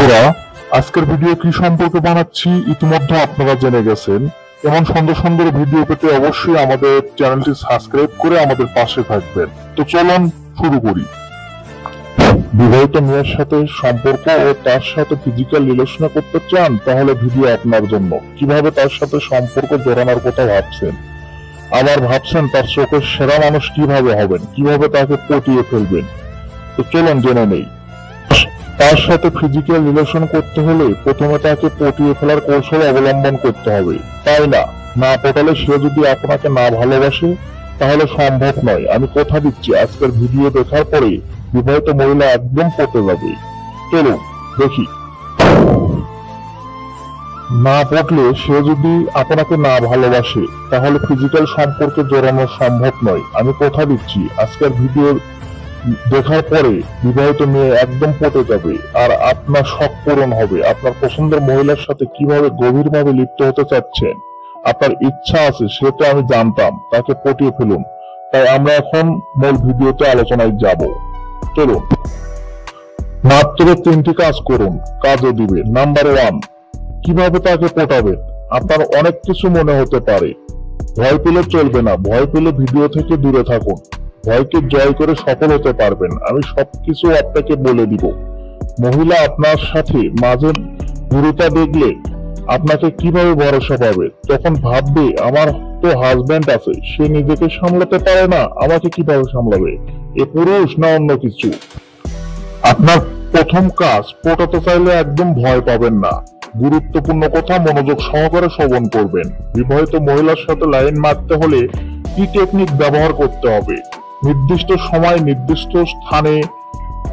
বন্ধুরা, আজকের ভিডিও কি সম্পর্কে বানাচ্ছি ইতিমধ্যে আপনারা জেনে গেছেন। এমন সুন্দর সুন্দর ভিডিও পেতে অবশ্যই আমাদের চ্যানেলটি সাবস্ক্রাইব করে আমাদের পাশে থাকবেন। তো চলুন শুরু করি। বিবাহিত মেয়ের সাথে সম্পর্ক ও তার সাথে ফিজিক্যাল রিলেশন করতে চান, তাহলে ভিডিও আপনার জন্য। কিভাবে তার সাথে সম্পর্ক জড়ানোর কথা ভাবছেন, আবার ভাবছেন তার চোখের সেরা মানুষ কিভাবে হবেন, কিভাবে তাকে পটিয়ে ফেলবেন, তো চলুন জেনে নেই। তার সাথে ফিজিক্যাল রিলেশন করতে হলে প্রথমে তাকে পটিয়ে ফেলার কৌশল অবলম্বন করতে হবে। তাই না পটালে সে যদি আপনাকে না ভালোবাসে তাহলে সম্ভব নয়। আমি কথা দিচ্ছি, আজকের ভিডিও দেখার পরে বিবাহিত মহিলা একদম পটে যাবে। চলুন দেখি। না পটলে সে যদি আপনাকে না ভালোবাসে তাহলে ফিজিক্যাল সম্পর্কে জড়ানো সম্ভব নয়। আমি কথা দিচ্ছি, আজকের ভিডিও দেখার পরে বিবাহিত মেয়ে একদম পটে যাবে আর আপনার শখ পূরণ হবে। আপনার পছন্দের মহিলার সাথে কিভাবে গভীরভাবে লিপ্ত হতে চাচ্ছেন, আপনার ইচ্ছা আছে সে তো আমি জানতাম, তাকে পটিয়ে ফেলুন। তাই আমরা এখন মূল ভিডিওতে আলোচনায় যাব। চলুন। মাত্র 3টি কাজ করুন, কাজে দিবে। নাম্বার 1, কিভাবে তাকে পটাবেন। আপনার অনেক কিছু মনে হতে পারে, ভয় পেলে চলবে না। ভয় পেলে ভিডিও থেকে দূরে থাকুন। ভয়কে জয় করে সফল হতে পারবেন। আমি সবকিছু আপনাকে বলে দিব। মহিলা আপনার সাথে মাঝে দূরতা দেখলে আপনাকে কিভাবে ভরসা পাবে, তখন ভাববে আমার তো হাজবেন্ড আছে, সে নিজেকে সামলাতে পারে না, আমাকে কিভাবে সামলাবে, এ পুরুষ না অন্য কিছু। আপনার প্রথম কাজ, পটাতে চাইলে একদম ভয় পাবেন না। গুরুত্বপূর্ণ কথা মনোযোগ সহকারে শ্রবণ করবেন। বিবাহিত মহিলার সাথে লাইন মারতে হলে কি টেকনিক ব্যবহার করতে হবে। নির্দিষ্ট সময় নির্দিষ্ট স্থানে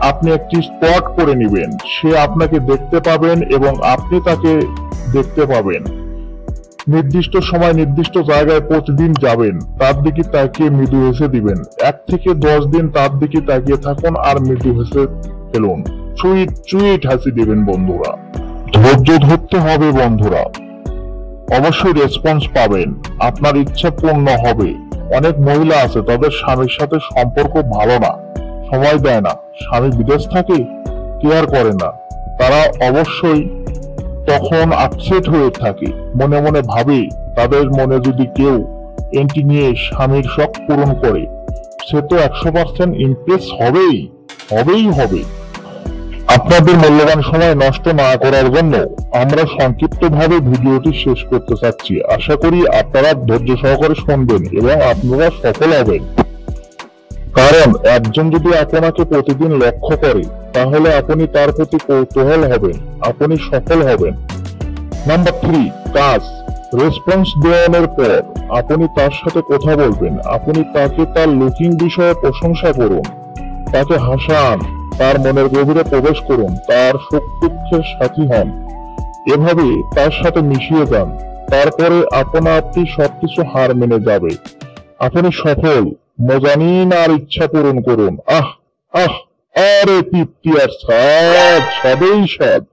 আপনি একটি স্পট করে নেবেন। সে আপনাকে দেখতে পাবেন এবং আপনি তাকে দেখতে পাবেন। নির্দিষ্ট সময় নির্দিষ্ট জায়গায় প্রতিদিন যাবেন, তার দিকে তাকিয়ে মৃদু হেসে দিবেন। 1 থেকে 10 দিন তার দিকে তাকিয়ে থাকুন আর মৃদু হেসে ফেলুন। সুইট সুইট হাসি দিবেন বন্ধুরা। ধৈর্য ধরতে হবে বন্ধুরা, অবশ্যই রেসপন্স পাবেন, আপনার ইচ্ছা পূর্ণ হবে। অনেক মহিলা আছে তাদের স্বামীর সাথে সম্পর্ক ভালো না, সময় দেয় না, স্বামী বিদেশ থাকে, কেয়ার করে না। তারা অবশ্যই তখন আপসেট হয়ে থাকে, মনে মনে ভাবে তাদের মনে যদি কেউ এন্টি নিয়ে স্বামীর শখ পূরণ করে সে তো 100% ইমপ্রেস হবেই হবে। আপনাদের মূল্যবান সময় নষ্ট না করার জন্য আমরা সংক্ষিপ্তভাবে ভিডিওটি শেষ করতে চাচ্ছি। আশা করি আপনারা ধৈর্য সহকারে শুনবেন এবং আপনারা সফল হবেন। কারণ একজন যদি আপনাকে প্রতিদিন লক্ষ্য করে তাহলে আপনি তার প্রতি কৌতূহল হবেন, আপনি সফল হবেন। নাম্বার 3, কাজ। রেসপন্স দেওয়ানোর পর আপনি তার সাথে কথা বলবেন। আপনি তাকে তার লুকিং বিষয়ে প্রশংসা করুন, তাকে হাসান, তার মনের গভীরে প্রবেশ করুন, তার সুখ দুঃখের সাথী হন। এভাবে তার সাথে মিশিয়ে যান, তারপরে আপনি সবকিছু হার মেনে যাবে। আপনি সফল। মজা নিন আর ইচ্ছা পূরণ করুন। আরে তৃপ্তি আর স্বাদ, স্বাদেই স্বাদ।